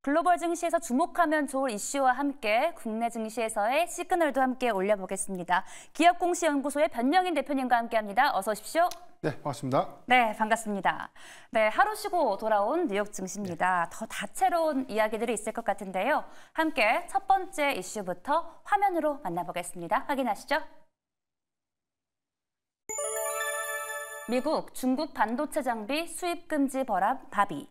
글로벌 증시에서 주목하면 좋을 이슈와 함께 국내 증시에서의 시그널도 함께 올려보겠습니다. 기업공시연구소의 변영인 대표님과 함께합니다. 어서 오십시오. 네, 반갑습니다. 네, 반갑습니다. 네, 하루 쉬고 돌아온 뉴욕 증시입니다. 더 다채로운 이야기들이 있을 것 같은데요. 함께 첫 번째 이슈부터 화면으로 만나보겠습니다. 확인하시죠. 미국, 중국 반도체 장비 수입 금지 법안 발의.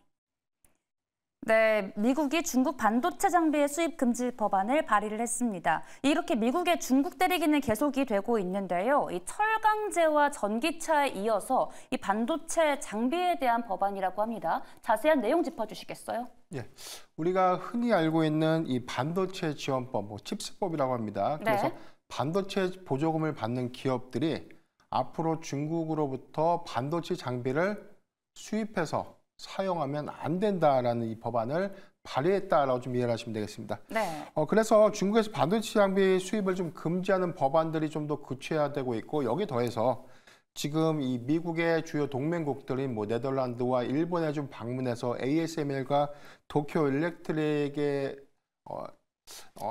네, 미국이 중국 반도체 장비의 수입 금지 법안을 발의를 했습니다. 이렇게 미국의 중국 때리기는 계속이 되고 있는데요. 이 철강제와 전기차에 이어서 이 반도체 장비에 대한 법안이라고 합니다. 자세한 내용 짚어주시겠어요? 예, 우리가 흔히 알고 있는 이 반도체 지원법, 칩스법이라고 합니다. 그래서 네. 반도체 보조금을 받는 기업들이 앞으로 중국으로부터 반도체 장비를 수입해서 사용하면 안 된다라는 이 법안을 발의했다라고 좀 이해를 하시면 되겠습니다. 네. 그래서 중국에서 반도체 장비 수입을 좀 금지하는 법안들이 좀 더 구체화되고 있고, 여기 더해서 지금 이 미국의 주요 동맹국들인 네덜란드와 일본에 좀 방문해서 ASML과 도쿄 일렉트릭의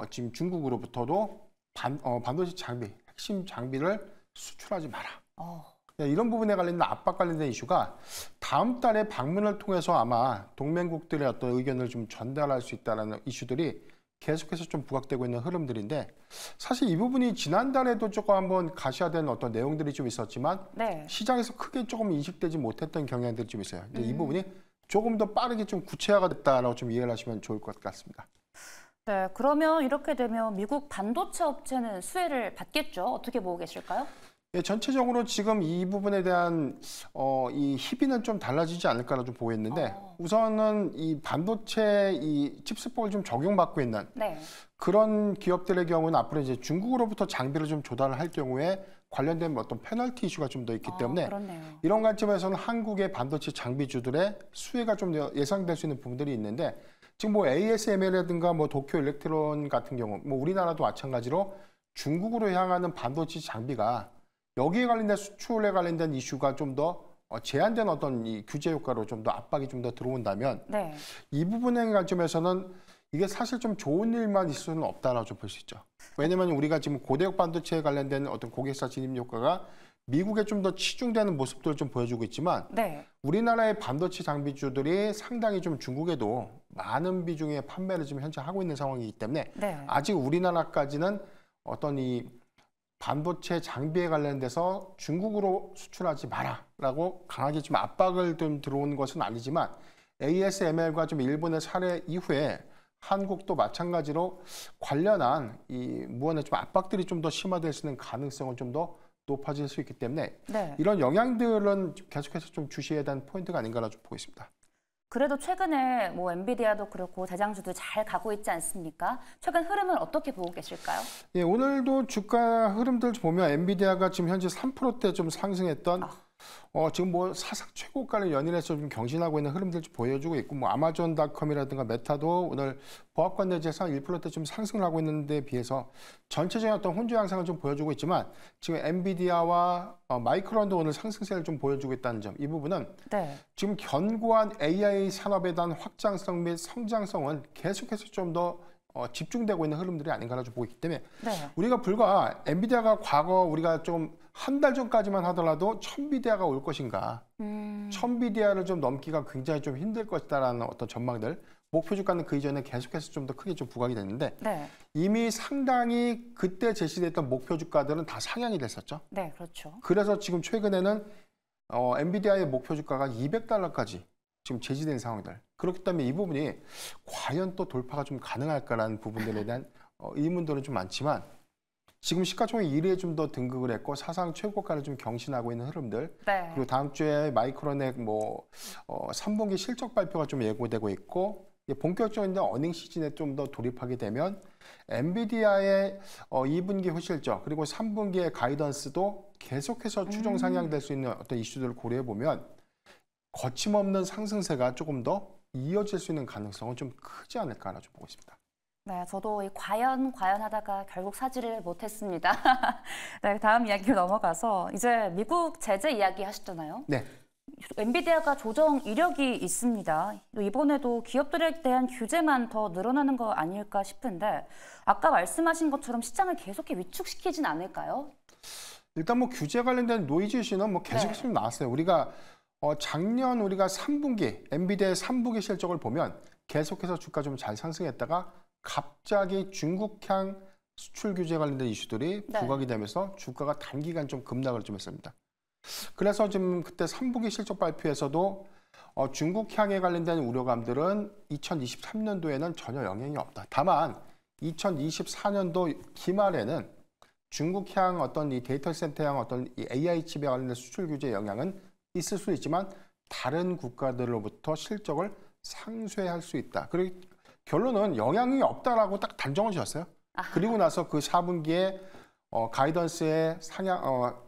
지금 중국으로부터도 반도체 장비, 핵심 장비를 수출하지 마라. 이런 부분에 관련된 압박 관련된 이슈가 다음 달에 방문을 통해서 아마 동맹국들의 어떤 의견을 좀 전달할 수 있다는 이슈들이 계속해서 좀 부각되고 있는 흐름들인데, 사실 이 부분이 지난달에도 조금 한번 가셔야 어떤 내용들이 좀 있었지만 네. 시장에서 크게 조금 인식되지 못했던 경향들이 좀 있어요. 이 부분이 조금 더 빠르게 좀 구체화가 됐다라고 좀 이해를 하시면 좋을 것 같습니다. 네, 그러면 이렇게 되면 미국 반도체 업체는 수혜를 받겠죠? 어떻게 보고 계실까요? 예, 전체적으로 지금 이 부분에 대한 이 희비는 좀 달라지지 않을까라 좀 보고 있는데, 우선은 이 반도체 이 칩스법을 좀 적용받고 있는 네. 그런 기업들의 경우는 앞으로 이제 중국으로부터 장비를 좀 조달을 할 경우에 관련된 어떤 페널티 이슈가 좀 더 있기 때문에 그렇네요. 이런 관점에서는 한국의 반도체 장비주들의 수혜가 좀 예상될 수 있는 부분들이 있는데, 지금 ASML이라든가 도쿄 일렉트론 같은 경우, 우리나라도 마찬가지로 중국으로 향하는 반도체 장비가 여기에 관련된 수출에 관련된 이슈가 좀 더 제한된 어떤 이 규제 효과로 좀 더 압박이 좀 더 들어온다면, 네. 이 부분의 관점에서는 이게 사실 좀 좋은 일만 있을 수는 없다라고 좀 볼 수 있죠. 왜냐면 우리가 지금 고대역 반도체에 관련된 어떤 고객사 진입 효과가 미국에 좀 더 치중되는 모습들을 좀 보여주고 있지만, 네. 우리나라의 반도체 장비주들이 상당히 좀 중국에도 많은 비중의 판매를 지금 현재 하고 있는 상황이기 때문에 네. 아직 우리나라까지는 어떤 이 반도체 장비에 관련돼서 중국으로 수출하지 마라라고 강하게 좀 압박을 좀 들어온 것은 아니지만, ASML과 좀 일본의 사례 이후에 한국도 마찬가지로 관련한 이 무언의 좀 압박들이 좀 더 심화될 수 있는 가능성은 좀 더 높아질 수 있기 때문에 네. 이런 영향들은 계속해서 좀 주시해야 되는 포인트가 아닌가라고 좀 보고 있습니다. 그래도 최근에 엔비디아도 그렇고 대장주도 잘 가고 있지 않습니까? 최근 흐름은 어떻게 보고 계실까요? 예, 오늘도 주가 흐름들 보면 엔비디아가 지금 현재 3%대 좀 상승했던 지금 사상 최고가를 연일해서 좀 경신하고 있는 흐름들 좀 보여주고 있고, 아마존닷컴이라든가 메타도 오늘 보합권 내지에서 1%대 좀 상승을 하고 있는 데 비해서 전체적인 어떤 혼조 양상을 좀 보여주고 있지만, 지금 엔비디아와 마이크론도 오늘 상승세를 좀 보여주고 있다는 점, 이 부분은 네. 지금 견고한 AI 산업에 대한 확장성 및 성장성은 계속해서 좀 더 집중되고 있는 흐름들이 아닌가라고 좀 보고 있기 때문에, 네. 우리가 불과 엔비디아가 과거 우리가 좀 한 달 전까지만 하더라도 천비디아가 올 것인가, 천비디아를 좀 넘기가 굉장히 좀 힘들 것이다라는 어떤 전망들, 목표 주가는 그 이전에 계속해서 좀 더 크게 좀 부각이 됐는데, 네. 이미 상당히 그때 제시됐던 목표 주가들은 다 상향이 됐었죠. 네, 그렇죠. 그래서 지금 최근에는 엔비디아의 목표 주가가 $200까지 지금 제시된 상황들. 그렇기 때문에 이 부분이 과연 또 돌파가 좀 가능할까라는 부분들에 대한 의문들은 좀 많지만, 지금 시가총액 1위에 좀 더 등극을 했고 사상 최고가를 좀 경신하고 있는 흐름들. 네. 그리고 다음 주에 마이크론의 3분기 실적 발표가 좀 예고되고 있고, 본격적인 어닝 시즌에 좀 더 돌입하게 되면 엔비디아의 2분기 후실적 그리고 3분기의 가이던스도 계속해서 추정 상향될 수 있는 어떤 이슈들을 고려해 보면 거침없는 상승세가 조금 더 이어질 수 있는 가능성은 좀 크지 않을까라고 좀 보고 있습니다. 네, 저도 과연 하다가 결국 사지를 못했습니다. 네, 다음 이야기로 넘어가서 이제 미국 제재 이야기 하셨잖아요. 네. 엔비디아가 조정 이력이 있습니다. 이번에도 기업들에 대한 규제만 더 늘어나는 거 아닐까 싶은데 아까 말씀하신 것처럼 시장을 계속 위축시키진 않을까요? 일단 뭐 규제 관련된 노이즈 이슈는 뭐 계속해서 좀 나왔어요. 우리가 작년 우리가 3분기 엔비디아의 3분기 실적을 보면 계속해서 주가 좀 잘 상승했다가 갑자기 중국향 수출 규제 관련된 이슈들이 부각이 되면서 주가가 단기간 좀 급락을 좀 했습니다. 그래서 지금 그때 3분기 실적 발표에서도 중국향에 관련된 우려감들은 2023년도에는 전혀 영향이 없다. 다만 2024년도 기말에는 중국향 어떤 이 데이터 센터향 어떤 이 AI 칩에 관련된 수출 규제 영향은 있을 수 있지만 다른 국가들로부터 실적을 상쇄할 수 있다. 그리고 결론은 영향이 없다라고 딱 단정을 지었어요. 그리고 나서 그 4분기에 가이던스의 상향,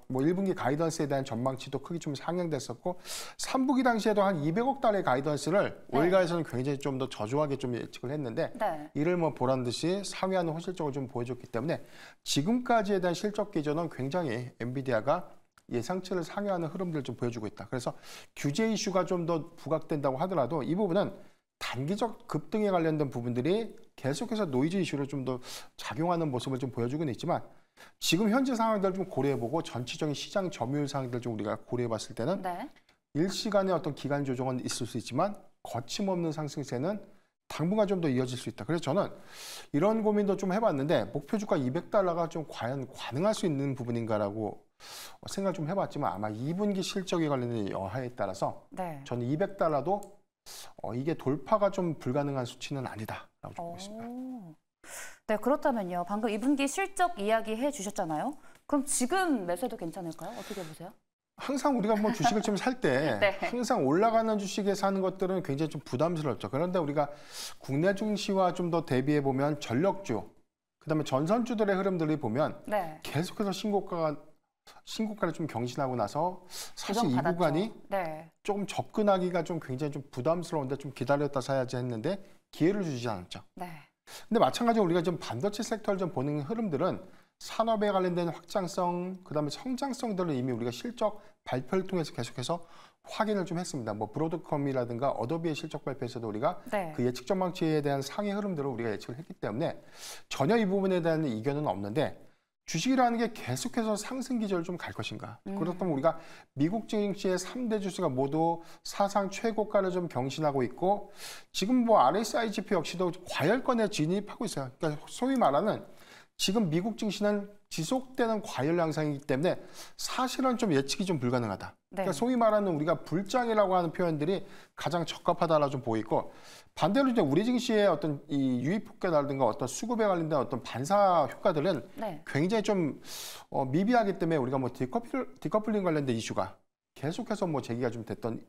뭐 1분기 가이던스에 대한 전망치도 크게 좀 상향됐었고 3분기 당시에도 한 200억 달러의 가이던스를 올가에서는 굉장히 좀 더 저조하게 좀 예측을 했는데 이를 뭐 보란 듯이 상회하는 호실적을 좀 보여줬기 때문에 지금까지에 대한 실적 기조는 굉장히 엔비디아가 예상치를 상회하는 흐름들을 좀 보여주고 있다. 그래서 규제 이슈가 좀 더 부각된다고 하더라도 이 부분은 단기적 급등에 관련된 부분들이 계속해서 노이즈 이슈를 좀 더 작용하는 모습을 좀 보여주고는 있지만 지금 현재 상황들을 좀 고려해보고 전체적인 시장 점유율 상황들 좀 우리가 고려해봤을 때는 일시간의 어떤 기간 조정은 있을 수 있지만 거침없는 상승세는 당분간 좀 더 이어질 수 있다. 그래서 저는 이런 고민도 좀 해봤는데 목표 주가 200달러가 좀 과연 가능할 수 있는 부분인가라고 생각 좀 해봤지만 아마 2분기 실적에 관련된 여하에 따라서 저는 200달러도 이게 돌파가 좀 불가능한 수치는 아니다라고 좀 보고 있습니다. 네, 그렇다면요. 방금 2분기 실적 이야기해 주셨잖아요. 그럼 지금 매수해도 괜찮을까요? 어떻게 보세요? 항상 우리가 뭐 주식을 좀 살 때 항상 올라가는 주식에 사는 것들은 굉장히 좀 부담스럽죠. 그런데 우리가 국내 증시와 좀 더 대비해 보면 전력주, 그다음에 전선주들의 흐름들을 보면 계속해서 신고가를 좀 경신하고 나서 사실 이 구간이 조금 접근하기가 좀 굉장히 좀 부담스러운데 좀 기다렸다 사야지 했는데 기회를 주지 않았죠. 근데 마찬가지로 우리가 좀 반도체 섹터를 좀 보는 흐름들은 산업에 관련된 확장성, 그다음에 성장성들을 이미 우리가 실적 발표를 통해서 계속해서 확인을 좀 했습니다. 뭐 브로드컴이라든가 어도비의 실적 발표에서도 우리가 그 예측 전망치에 대한 상위 흐름들을 우리가 예측을 했기 때문에 전혀 이 부분에 대한 이견은 없는데 주식이라는 게 계속해서 상승 기조를 좀 갈 것인가. 그렇다면 우리가 미국 증시의 3대 주수가 모두 사상 최고가를 좀 경신하고 있고 지금 뭐 RSI 지표 역시도 과열권에 진입하고 있어요. 그러니까 소위 말하는 지금 미국 증시는 지속되는 과열 양상이기 때문에 사실은 좀 예측이 좀 불가능하다. 그러니까 소위 말하는 우리가 불장이라고 하는 표현들이 가장 적합하다라 좀 보이고 반대로 이제 우리 증시의 어떤 이 유입 효과라든가 어떤 수급에 관련된 어떤 반사 효과들은 굉장히 좀 미비하기 때문에 우리가 뭐 디커플링 관련된 이슈가 계속해서 뭐 제기가 좀 됐던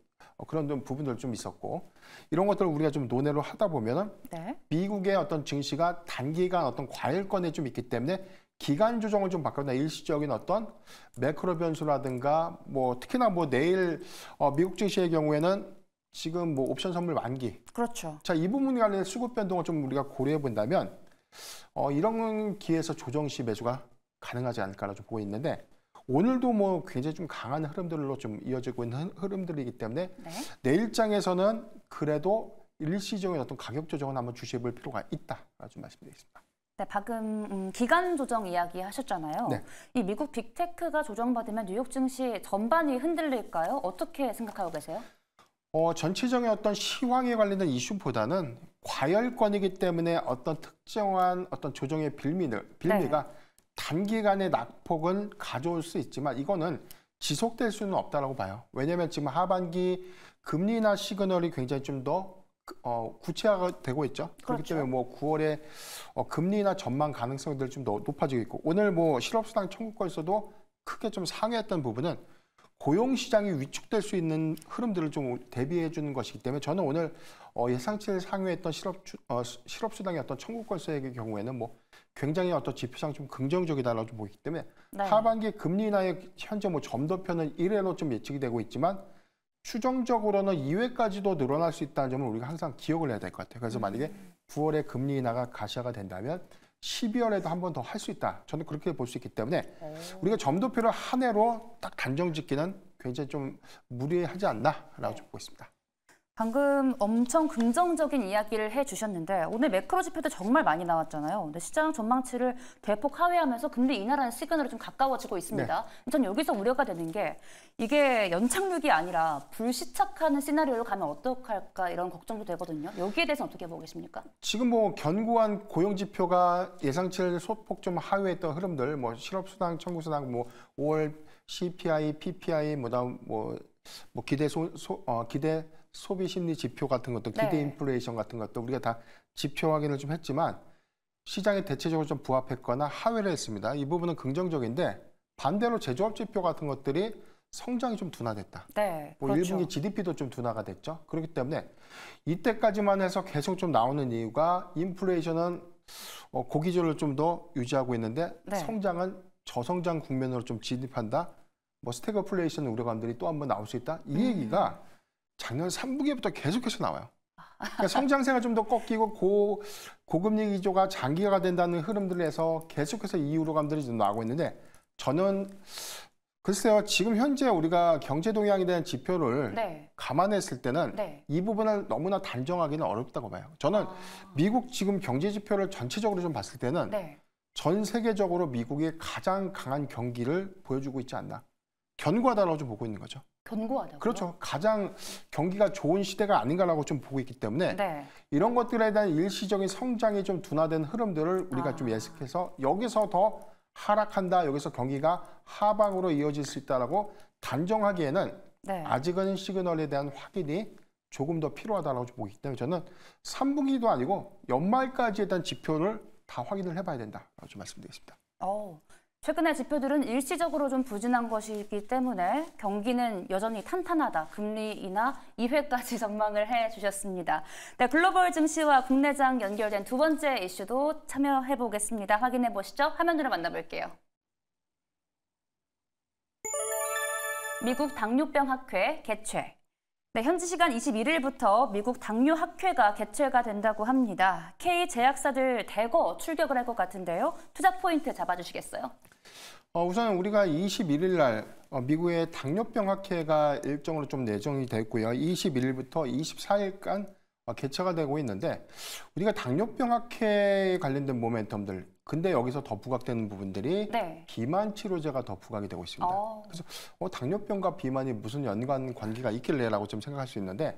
그런 좀 부분들 좀 있었고 이런 것들을 우리가 좀 논의를 하다 보면은 미국의 어떤 증시가 단기간 어떤 과열권에 좀 있기 때문에 기간 조정을 좀 받거나 일시적인 어떤 매크로 변수라든가 뭐 특히나 뭐 내일 미국 증시의 경우에는 지금 뭐 옵션 선물 만기. 자, 이 부분 관련 수급 변동을 좀 우리가 고려해 본다면 이런 기회에서 조정 시 매수가 가능하지 않을까라고 좀 보고 있는데 오늘도 뭐 굉장히 좀 강한 흐름들로 좀 이어지고 있는 흐름들이기 때문에 내일장에서는 그래도 일시적인 어떤 가격 조정은 한번 주시해 볼 필요가 있다라고 좀 말씀드리겠습니다. 네, 방금 기간 조정 이야기 하셨잖아요. 이 미국 빅테크가 조정받으면 뉴욕 증시 전반이 흔들릴까요? 어떻게 생각하고 계세요? 전체적인 어떤 시황에 관련된 이슈보다는 과열권이기 때문에 어떤 특정한 어떤 조정의 빌미가 단기간의 낙폭은 가져올 수 있지만 이거는 지속될 수는 없다라고 봐요. 왜냐하면 지금 하반기 금리 인하 시그널이 굉장히 좀 더 구체화가 되고 있죠. 그렇기 때문에 뭐 9월에 금리 인하 전망 가능성들이 좀 더 높아지고 있고 오늘 뭐 실업수당 청구권에서도 크게 좀 상회했던 부분은 고용 시장이 위축될 수 있는 흐름들을 좀 대비해 주는 것이기 때문에 저는 오늘 예상치를 상회했던 실업수당의 어떤 청구권세의 경우에는 뭐 굉장히 어떤 지표상 좀 긍정적이다라고 좀 보기 때문에 하반기 금리 인하의 현재 뭐 점도표는 1회로 좀 예측이 되고 있지만 추정적으로는 2회까지도 늘어날 수 있다는 점을 우리가 항상 기억을 해야 될 것 같아요. 그래서 만약에 9월에 금리 인하가 가시화가 된다면 12월에도 한 번 더 할 수 있다. 저는 그렇게 볼 수 있기 때문에 우리가 점도표를 한 해로 딱 단정 짓기는 굉장히 좀 무리하지 않나라고 좀 보고 있습니다. 방금 엄청 긍정적인 이야기를 해주셨는데 오늘 매크로 지표도 정말 많이 나왔잖아요. 근데 시장 전망치를 대폭 하회하면서 금리 인하라는 시그널이 좀 가까워지고 있습니다. 전 여기서 우려가 되는 게 이게 연착륙이 아니라 불시착하는 시나리오로 가면 어떡할까 이런 걱정도 되거든요. 여기에 대해서는 어떻게 보고 계십니까? 지금 뭐 견고한 고용 지표가 예상치를 소폭 좀 하회했던 흐름들, 뭐 실업수당, 청구수당, 뭐 5월 CPI, PPI, 기대 기대 소비 심리 지표 같은 것도, 기대 인플레이션 같은 것도 우리가 다 지표 확인을 좀 했지만 시장에 대체적으로 좀 부합했거나 하회를 했습니다. 이 부분은 긍정적인데 반대로 제조업 지표 같은 것들이 성장이 좀 둔화됐다. 네, 뭐 그렇죠. 1분기 GDP도 좀 둔화가 됐죠. 그렇기 때문에 이때까지만 해서 계속 좀 나오는 이유가 인플레이션은 고기조를 좀 더 유지하고 있는데 성장은 저성장 국면으로 좀 진입한다. 뭐 스태그플레이션 우려감들이 또 한번 나올 수 있다. 이 얘기가 작년 3분기부터 계속해서 나와요. 그러니까 성장세가 좀 더 꺾이고 고금리 기조가 장기화가 된다는 흐름들에서 계속해서 이 우려감들이 좀 나오고 있는데 저는 글쎄요, 지금 현재 우리가 경제 동향에 대한 지표를 감안했을 때는 이 부분을 너무나 단정하기는 어렵다고 봐요. 저는 미국 지금 경제 지표를 전체적으로 좀 봤을 때는 전 세계적으로 미국이 가장 강한 경기를 보여주고 있지 않나. 견고하다라고 좀 보고 있는 거죠. 견고하다고요? 그렇죠. 가장 경기가 좋은 시대가 아닌가라고 좀 보고 있기 때문에 이런 것들에 대한 일시적인 성장이 좀 둔화된 흐름들을 우리가 좀 예측해서 여기서 더 하락한다, 여기서 경기가 하방으로 이어질 수 있다라고 단정하기에는 아직은 시그널에 대한 확인이 조금 더 필요하다라고 좀 보기 때문에 저는 3분기도 아니고 연말까지에 대한 지표를 다 확인을 해봐야 된다라고 좀 말씀드리겠습니다. 최근의 지표들은 일시적으로 좀 부진한 것이기 때문에 경기는 여전히 탄탄하다. 금리 인하 2회까지 전망을 해주셨습니다. 네, 글로벌 증시와 국내장 연결된 두 번째 이슈도 참여해보겠습니다. 확인해보시죠. 화면으로 만나볼게요. 미국 당뇨병 학회 개최. 네, 현지 시간 21일부터 미국 당뇨 학회가 개최가 된다고 합니다. K제약사들 대거 출격을 할 것 같은데요. 투자 포인트 잡아주시겠어요? 우선 우리가 21일 날 미국의 당뇨병 학회가 일정으로 좀 예정이 됐고요. 21일부터 24일간 개최가 되고 있는데 우리가 당뇨병 학회에 관련된 모멘텀들 근데 여기서 더 부각되는 부분들이 비만 치료제가 더 부각이 되고 있습니다. 그래서 당뇨병과 비만이 무슨 연관 관계가 있길래라고 좀 생각할 수 있는데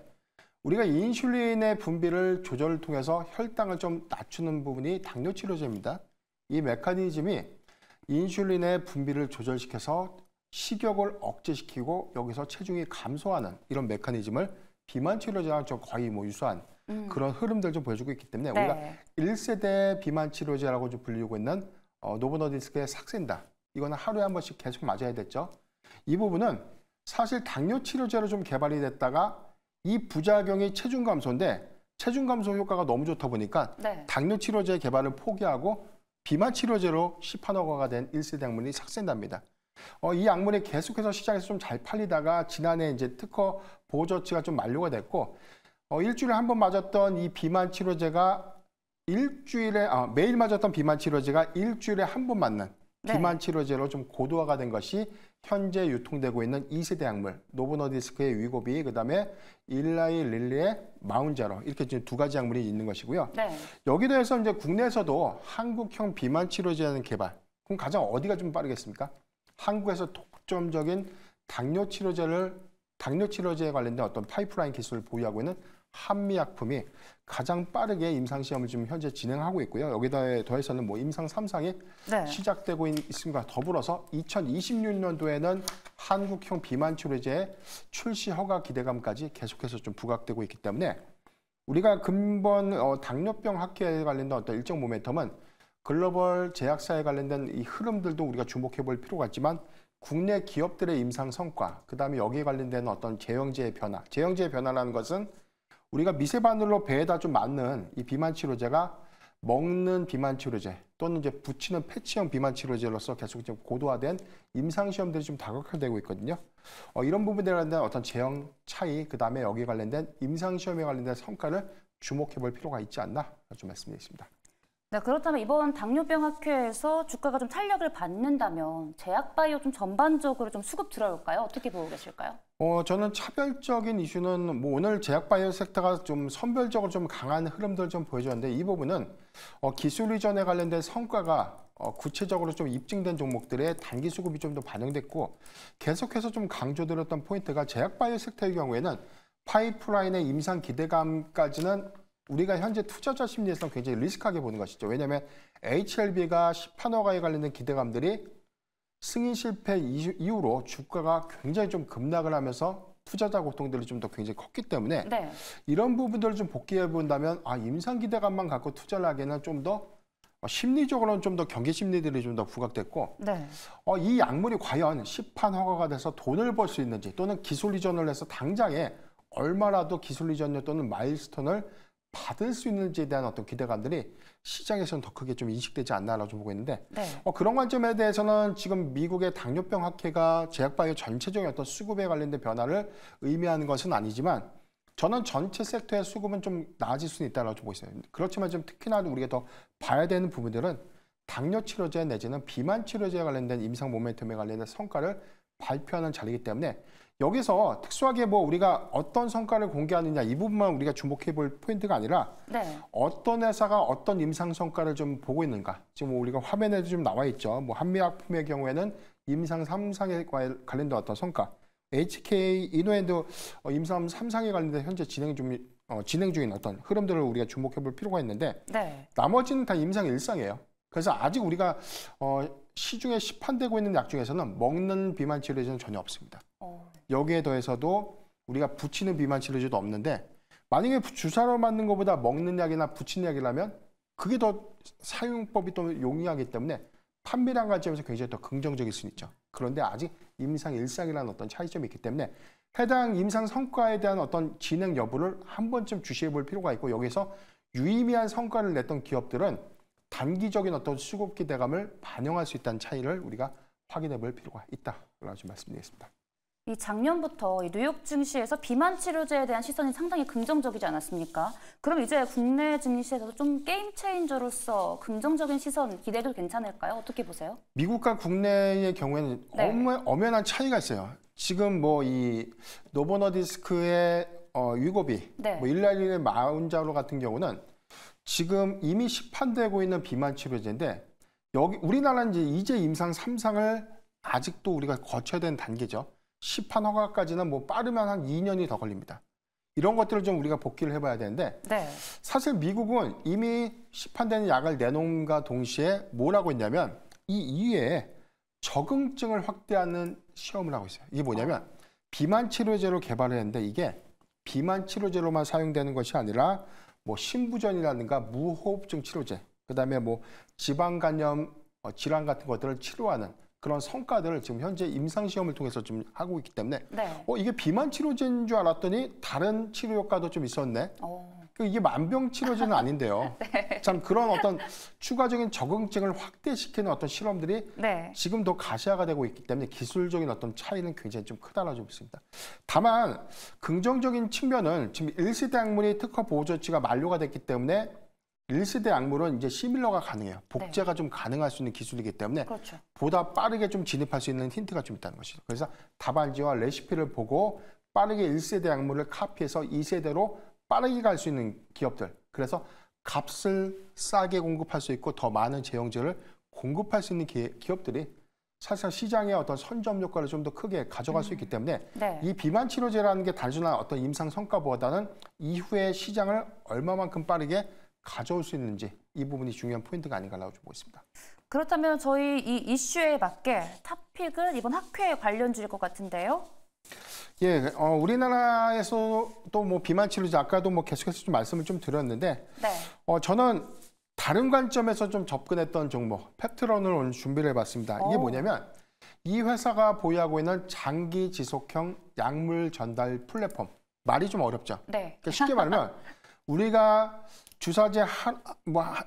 우리가 인슐린의 분비를 조절을 통해서 혈당을 좀 낮추는 부분이 당뇨 치료제입니다. 이 메커니즘이 인슐린의 분비를 조절시켜서 식욕을 억제시키고 여기서 체중이 감소하는 이런 메커니즘을 비만 치료제랑 좀 거의 유사한 그런 흐름들 좀 보여주고 있기 때문에 우리가 1세대 비만 치료제라고 좀 불리고 있는 노보 노디스크의 삭센다. 이거는 하루에 한 번씩 계속 맞아야 됐죠. 이 부분은 사실 당뇨 치료제로 좀 개발이 됐다가 이 부작용이 체중 감소인데 체중 감소 효과가 너무 좋다 보니까 당뇨 치료제 개발을 포기하고 비만 치료제로 시판허가가 된 1세대 약물이 삭센다입니다. 이 약물이 계속해서 시장에서 좀 잘 팔리다가 지난해 이제 특허 보호 조치가 좀 만료가 됐고 일주일에 한 번 맞았던 이 비만 치료제가 매일 맞았던 비만 치료제가 일주일에 한 번 맞는 비만 치료제로 좀 고도화가 된 것이 현재 유통되고 있는 2세대 약물 노보 노디스크의 위고비 그다음에 일라이 릴리의 마운제로 이렇게 지금 두 가지 약물이 있는 것이고요. 여기에 대해서 이제 국내에서도 한국형 비만 치료제라는 개발. 그럼 가장 어디가 좀 빠르겠습니까? 한국에서 독점적인 당뇨 치료제에 관련된 어떤 파이프라인 기술을 보유하고 있는 한미약품이 가장 빠르게 임상시험을 지금 현재 진행하고 있고요. 여기다 더해서는 임상 3상이 시작되고 있음과 더불어서 2026년도에는 한국형 비만 치료제의 출시 허가 기대감까지 계속해서 좀 부각되고 있기 때문에 우리가 근본 당뇨병 학회에 관련된 어떤 일정 모멘텀은 글로벌 제약사에 관련된 이 흐름들도 우리가 주목해 볼 필요가 있지만 국내 기업들의 임상 성과, 그다음에 여기에 관련된 어떤 제형제의 변화. 제형제의 변화라는 것은 우리가 미세바늘로 배에다 좀 맞는 이 비만 치료제가 먹는 비만 치료제 또는 이제 붙이는 패치형 비만 치료제로서 계속 좀 고도화된 임상 시험들이 좀 다각화되고 있거든요. 이런 부분들에 관련된 어떤 제형 차이, 그다음에 여기에 관련된 임상 시험에 관련된 성과를 주목해 볼 필요가 있지 않나 좀 말씀드리겠습니다. 네, 그렇다면 이번 당뇨병 학회에서 주가가 좀 탄력을 받는다면 제약바이오 좀 전반적으로 좀 수급 들어올까요? 어떻게 보고 계실까요? 저는 차별적인 이슈는 뭐 오늘 제약바이오 섹터가 좀 선별적으로 좀 강한 흐름들 좀 보여줬는데 이 부분은 기술 이전에 관련된 성과가 구체적으로 좀 입증된 종목들의 단기 수급이 좀 더 반영됐고 계속해서 좀 강조드렸던 포인트가 제약바이오 섹터의 경우에는 파이프라인의 임상 기대감까지는 우리가 현재 투자자 심리에서는 굉장히 리스크하게 보는 것이죠. 왜냐하면 HLB가 시판 허가에 관련된 기대감들이 승인 실패 이후로 주가가 굉장히 좀 급락을 하면서 투자자 고통들이 좀 더 굉장히 컸기 때문에 네. 이런 부분들을 좀 복귀해 본다면 임상 기대감만 갖고 투자를 하기에는 좀 더 심리적으로는 좀 더 경계 심리들이 좀 더 부각됐고 네. 이 약물이 과연 시판 허가가 돼서 돈을 벌 수 있는지 또는 기술 이전을 해서 당장에 얼마라도 기술 이전료 또는 마일스톤을 받을 수 있는지에 대한 어떤 기대감들이 시장에서는 더 크게 좀 인식되지 않나라고 좀 보고 있는데 네. 그런 관점에 대해서는 지금 미국의 당뇨병 학회가 제약바이오 전체적인 어떤 수급에 관련된 변화를 의미하는 것은 아니지만 저는 전체 섹터의 수급은 좀 나아질 수는 있다고 보고 있어요. 그렇지만 좀 특히나 우리가 더 봐야 되는 부분들은 당뇨 치료제 내지는 비만 치료제에 관련된 임상 모멘텀에 관련된 성과를 발표하는 자리이기 때문에 여기서 특수하게 뭐 우리가 어떤 성과를 공개하느냐 이 부분만 우리가 주목해 볼 포인트가 아니라 네. 어떤 회사가 어떤 임상 성과를 좀 보고 있는가. 지금 뭐 우리가 화면에도 좀 나와 있죠. 뭐 한미약품의 경우에는 임상 3상에 관련된 어떤 성과, HK 이노엔도 임상 3상에 관련된 현재 진행 중인 어떤 흐름들을 우리가 주목해 볼 필요가 있는데 네. 나머지는 다 임상 1상이에요. 그래서 아직 우리가 시중에 시판되고 있는 약 중에서는 먹는 비만 치료제는 전혀 없습니다. 여기에 더해서도 우리가 붙이는 비만 치료제도 없는데 만약에 주사로 맞는 것보다 먹는 약이나 붙이는 약이라면 그게 더 사용법이 또 용이하기 때문에 판매량 관점에서 굉장히 더 긍정적일 수는 있죠. 그런데 아직 임상 1상이라는 어떤 차이점이 있기 때문에 해당 임상 성과에 대한 어떤 진행 여부를 한 번쯤 주시해 볼 필요가 있고 여기서 유의미한 성과를 냈던 기업들은 단기적인 어떤 수급 기대감을 반영할 수 있다는 차이를 우리가 확인해 볼 필요가 있다라고 좀 말씀드리겠습니다. 이 작년부터 이 뉴욕 증시에서 비만 치료제에 대한 시선이 상당히 긍정적이지 않았습니까? 그럼 이제 국내 증시에서도 좀 게임 체인저로서 긍정적인 시선 기대도 괜찮을까요? 어떻게 보세요? 미국과 국내의 경우에는 네. 엄연한 차이가 있어요. 지금 뭐 이 노보너디스크의 위고비, 네. 뭐 일라리의 마운자로 같은 경우는 지금 이미 시판되고 있는 비만 치료제인데 여기 우리나라는 이제 임상 3상을 아직도 우리가 거쳐야 되는 단계죠. 시판 허가까지는 뭐 빠르면 한 2년이 더 걸립니다. 이런 것들을 좀 우리가 복귀를 해봐야 되는데 네. 사실 미국은 이미 시판되는 약을 내놓음과 동시에 뭘 하고 있냐면 이 이외에 적응증을 확대하는 시험을 하고 있어요. 이게 뭐냐면 비만 치료제로 개발을 했는데 이게 비만 치료제로만 사용되는 것이 아니라 뭐 신부전이라든가 무호흡증 치료제, 그다음에 뭐 지방 간염 질환 같은 것들을 치료하는 그런 성과들을 지금 현재 임상 시험을 통해서 좀 하고 있기 때문에 네. 이게 비만 치료제인 줄 알았더니 다른 치료 효과도 좀 있었네. 이게 만병 치료제는 아닌데요. 네. 참 그런 어떤 추가적인 적응증을 확대시키는 어떤 실험들이 네. 지금 더 가시화가 되고 있기 때문에 기술적인 어떤 차이는 굉장히 좀 크다라고 좀 있습니다. 다만 긍정적인 측면은 지금 1세대 약물이 특허 보호 조치가 만료가 됐기 때문에 1세대 약물은 이제 시밀러가 가능해요. 복제가 좀 가능할 수 있는 기술이기 때문에 그렇죠. 보다 빠르게 좀 진입할 수 있는 힌트가 좀 있다는 것이죠. 그래서 답안지와 레시피를 보고 빠르게 1세대 약물을 카피해서 2세대로 빠르게 갈 수 있는 기업들. 그래서 값을 싸게 공급할 수 있고 더 많은 제형제를 공급할 수 있는 기업들이 사실 시장의 어떤 선점 효과를 좀 더 크게 가져갈 수 있기 때문에 네. 이 비만 치료제라는 게 단순한 어떤 임상 성과보다는 이후에 시장을 얼마만큼 빠르게 가져올 수 있는지 이 부분이 중요한 포인트가 아닌가라고 보고 있습니다. 그렇다면 저희 이 이슈에 맞게 탑픽은 이번 학회에 관련주일 것 같은데요. 예, 우리나라에서 또 뭐 비만 치료제 아까도 뭐 계속해서 좀 말씀을 좀 드렸는데 네. 저는 다른 관점에서 좀 접근했던 종목 펩트론을 오늘 준비를 해봤습니다. 이게 뭐냐면 이 회사가 보유하고 있는 장기 지속형 약물 전달 플랫폼. 말이 좀 어렵죠. 네. 그러니까 쉽게 말하면 우리가 주사제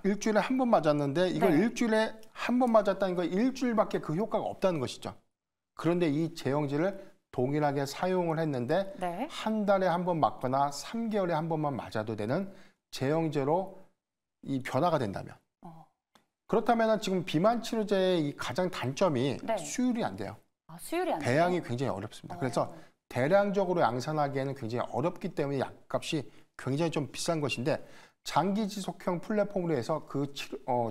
일주일에 한 번 맞았는데 이걸 네. 일주일에 한 번 맞았다는 건 일주일밖에 그 효과가 없다는 것이죠. 그런데 이 제형제를 동일하게 사용을 했는데 네. 한 달에 한 번 맞거나 3개월에 한 번만 맞아도 되는 제형제로 이 변화가 된다면 그렇다면 지금 비만 치료제의 이 가장 단점이 네. 수율이 안 돼요. 아, 수율이 안 돼요? 배양이 굉장히 어렵습니다. 그래서 대량적으로 양산하기에는 굉장히 어렵기 때문에 약값이 굉장히 좀 비싼 것인데 장기 지속형 플랫폼으로 해서 그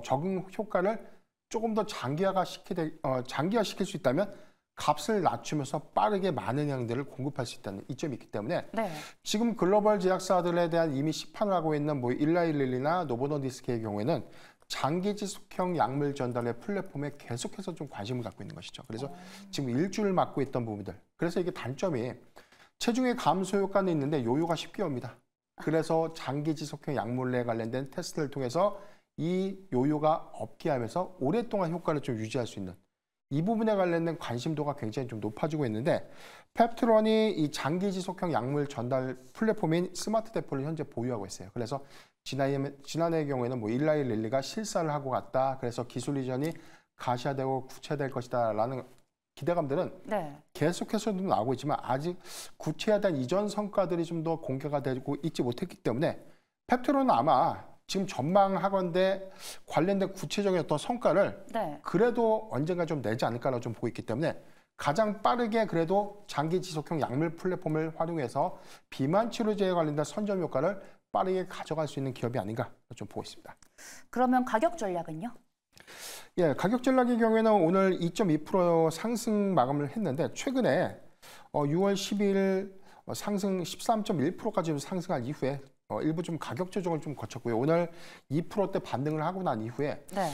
적응 효과를 조금 더 장기화시킬 수 있다면 값을 낮추면서 빠르게 많은 양들을 공급할 수 있다는 이점이 있기 때문에 네. 지금 글로벌 제약사들에 대한 이미 시판을 하고 있는 뭐 일라일릴리나 노보노디스크의 경우에는 장기 지속형 약물 전달의 플랫폼에 계속해서 좀 관심을 갖고 있는 것이죠. 그래서 지금 일주를 맡고 있던 부분들. 그래서 이게 단점이 체중의 감소 효과는 있는데 요요가 쉽게 옵니다. 그래서 장기 지속형 약물에 관련된 테스트를 통해서 이 요요가 없게 하면서 오랫동안 효과를 좀 유지할 수 있는 이 부분에 관련된 관심도가 굉장히 좀 높아지고 있는데 펩트론이 이 장기 지속형 약물 전달 플랫폼인 스마트 대포를 현재 보유하고 있어요. 그래서 지난해의 경우에는 뭐 일라일릴리가 실사를 하고 갔다. 그래서 기술 이전이 가시화되고 구체화될 것이다라는 기대감들은 네. 계속해서 좀 나오고 있지만 아직 구체화된 이전 성과들이 좀 더 공개가 되고 있지 못했기 때문에 펩트론은 아마 지금 전망하건대 관련된 구체적인 어떤 성과를 네. 그래도 언젠가 좀 내지 않을까라고 좀 보고 있기 때문에 가장 빠르게 그래도 장기 지속형 약물 플랫폼을 활용해서 비만 치료제에 관련된 선점 효과를 빠르게 가져갈 수 있는 기업이 아닌가 좀 보고 있습니다. 그러면 가격 전략은요? 예, 가격 전략의 경우에는 오늘 2.2% 상승 마감을 했는데 최근에 6월 10일 상승 13.1%까지 상승한 이후에 일부 좀 가격 조정을 좀 거쳤고요. 오늘 2%대 반등을 하고 난 이후에 네.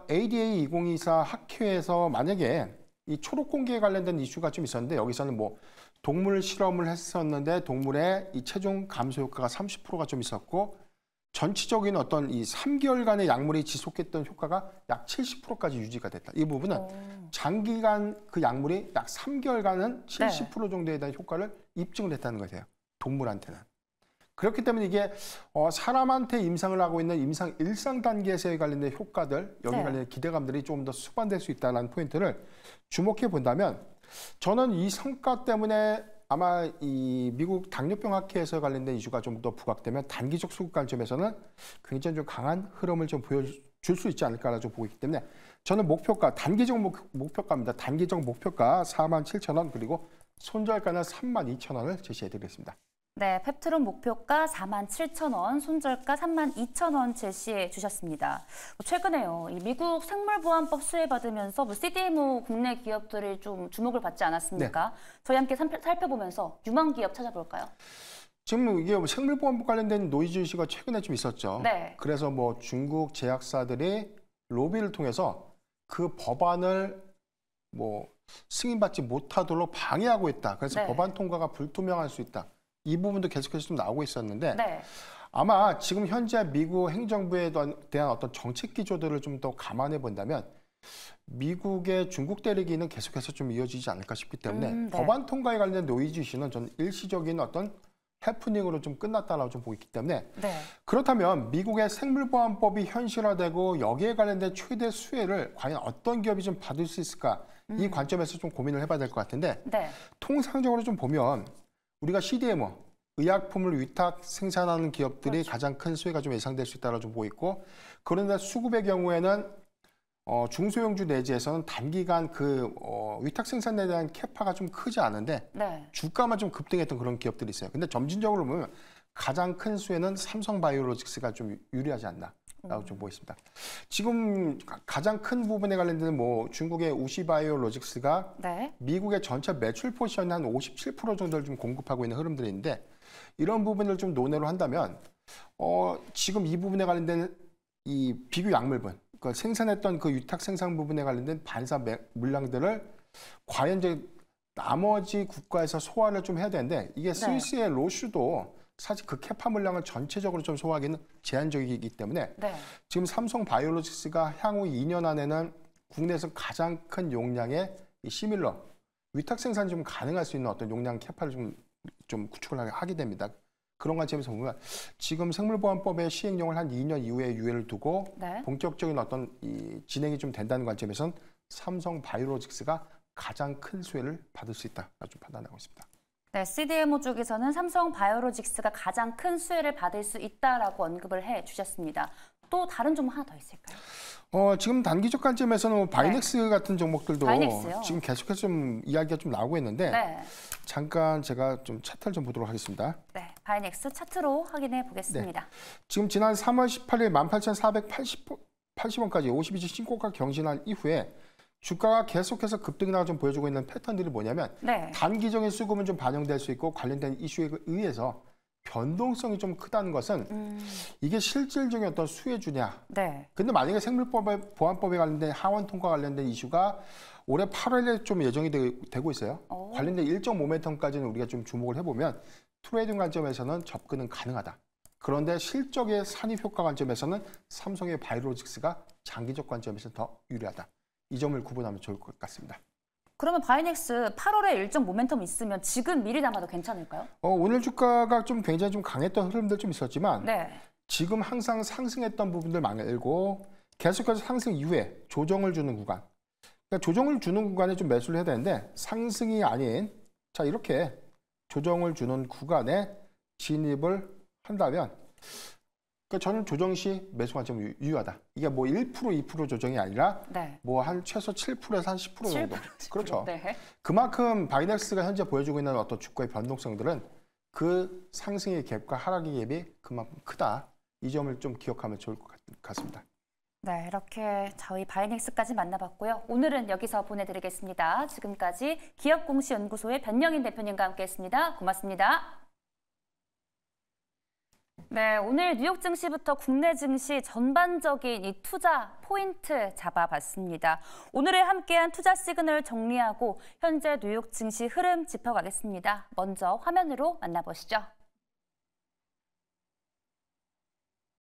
ADA 2024 학회에서 만약에 이 초록 공기에 관련된 이슈가 좀 있었는데 여기서는 뭐 동물 실험을 했었는데 동물의 이 체중 감소 효과가 30%가 좀 있었고 전체적인 어떤 이 3개월간의 약물이 지속했던 효과가 약 70%까지 유지가 됐다. 이 부분은 장기간 그 약물이 약 3개월간은 70% 정도에 대한 효과를 입증을 했다는 거예요. 동물한테는. 그렇기 때문에 이게 사람한테 임상을 하고 있는 임상 1상 단계에서에 관련된 효과들, 여기 네. 관련된 기대감들이 조금 더 수반될 수 있다는 포인트를 주목해 본다면 저는 이 성과 때문에 아마 이 미국 당뇨병 학회에서 관련된 이슈가 좀 더 부각되면 단기적 수급 관점에서는 굉장히 좀 강한 흐름을 좀 보여줄 수 있지 않을까라고 좀 보고 있기 때문에 저는 목표가 단기적 목표가입니다. 단기적 목표가 47,000원 그리고 손절가는 32,000원을 제시해 드리겠습니다. 네, 펩트론 목표가 47,000원, 손절가 32,000원 제시해 주셨습니다. 최근에요, 이 미국 생물보안법 수혜받으면서 CDMO 국내 기업들이 좀 주목을 받지 않았습니까? 네. 저희 함께 살펴보면서 유망 기업 찾아볼까요? 지금 이게 생물보안법 관련된 노이즈 이슈가 최근에 좀 있었죠. 네. 그래서 뭐 중국 제약사들이 로비를 통해서 그 법안을 뭐 승인받지 못하도록 방해하고 있다. 그래서 네. 법안 통과가 불투명할 수 있다. 이 부분도 계속해서 좀 나오고 있었는데 네. 아마 지금 현재 미국 행정부에 대한 어떤 정책 기조들을 좀 더 감안해 본다면 미국의 중국 때리기는 계속해서 좀 이어지지 않을까 싶기 때문에 네. 법안 통과에 관련된 노이즈 이슈는 전 일시적인 어떤 해프닝으로 좀 끝났다라고 좀 보고 있기 때문에 네. 그렇다면 미국의 생물보안법이 현실화되고 여기에 관련된 최대 수혜를 과연 어떤 기업이 좀 받을 수 있을까 이 관점에서 좀 고민을 해봐야 될 것 같은데 네. 통상적으로 좀 보면 우리가 CDMO, 의약품을 위탁 생산하는 기업들이 그렇죠. 가장 큰 수혜가 좀 예상될 수 있다고 좀 보고 있고 그런데 수급의 경우에는 중소형주 내지에서는 단기간 그 위탁 생산에 대한 캐파가 좀 크지 않은데 네. 주가만 좀 급등했던 그런 기업들이 있어요. 근데 점진적으로 보면 가장 큰 수혜는 삼성바이오로직스가 좀 유리하지 않나라고 좀 보겠습니다. 지금 가장 큰 부분에 관련된 뭐 중국의 우시바이오로직스가 네. 미국의 전체 매출 포션의 한 57% 정도를 좀 공급하고 있는 흐름들이 있는데 이런 부분을 좀 논외로 한다면 지금 이 부분에 관련된 이 비교 약물분 그러니까 생산했던 그 위탁 생산 부분에 관련된 반사 물량들을 과연 이제 나머지 국가에서 소화를 좀 해야 되는데 이게 스위스의 로슈도 사실 그 캐파 물량을 전체적으로 좀 소화하기는 제한적이기 때문에 네. 지금 삼성 바이오로직스가 향후 2년 안에는 국내에서 가장 큰 용량의 이 시밀러 위탁 생산이 좀 가능할 수 있는 어떤 용량 캐파를 좀 구축을 하게 됩니다. 그런 관점에서 보면 지금 생물보안법의 시행령을 한 2년 이후에 유예를 두고 네. 본격적인 어떤 이 진행이 좀 된다는 관점에서는 삼성 바이오로직스가 가장 큰 수혜를 받을 수 있다라고 좀 판단하고 있습니다. 네, CDMO 쪽에서는 삼성 바이오로직스가 가장 큰 수혜를 받을 수 있다라고 언급을 해 주셨습니다. 또 다른 종목 하나 더 있을까요? 지금 단기적 관점에서는 뭐 바이넥스 같은 종목들도 바이넥스요? 지금 계속해서 좀 이야기가 좀 나오고 있는데 네. 잠깐 제가 좀 차트를 좀 보도록 하겠습니다. 네, 바이넥스 차트로 확인해 보겠습니다. 지금 지난 3월 18일 18,480원까지 52주 신고가 경신한 이후에 주가가 계속해서 급등이나 좀 보여주고 있는 패턴들이 뭐냐면 네. 단기적인 수급은 좀 반영될 수 있고 관련된 이슈에 의해서 변동성이 좀 크다는 것은 이게 실질적인 어떤 수혜주냐. 네. 근데 만약에 생물보안법에 관련된 하원 통과 관련된 이슈가 올해 8월에 좀 예정이 되고 있어요. 오. 관련된 일정 모멘텀까지는 우리가 좀 주목을 해보면 트레이딩 관점에서는 접근은 가능하다. 그런데 실적의 산입 효과 관점에서는 삼성의 바이오로직스가 장기적 관점에서 더 유리하다. 이 점을 구분하면 좋을 것 같습니다. 그러면 바이넥스 8월에 일정 모멘텀 있으면 지금 미리 담아도 괜찮을까요? 오늘 주가가 좀 굉장히 좀 강했던 흐름들 좀 있었지만 네. 지금 항상 상승했던 부분들 말고 계속해서 상승 이후에 조정을 주는 구간. 그러니까 조정을 주는 구간에 좀 매수를 해야 되는데 상승이 아닌 자 이렇게 조정을 주는 구간에 진입을 한다면 그러니까 저는 조정 시 매수 관점 유효하다. 이게 뭐 1%, 2% 조정이 아니라 네. 뭐 한 최소 7%에서 한 10% 정도. 10%. 그렇죠. 네. 그만큼 바이넥스가 현재 보여주고 있는 어떤 주가의 변동성들은 그 상승의 갭과 하락의 갭이 그만큼 크다. 이 점을 좀 기억하면 좋을 것 같습니다. 네, 이렇게 저희 바이넥스까지 만나봤고요. 오늘은 여기서 보내드리겠습니다. 지금까지 기업공시연구소의 변영인 대표님과 함께했습니다. 고맙습니다. 네, 오늘 뉴욕 증시부터 국내 증시 전반적인 이 투자 포인트 잡아봤습니다. 오늘의 함께한 투자 시그널 정리하고 현재 뉴욕 증시 흐름 짚어가겠습니다. 먼저 화면으로 만나보시죠.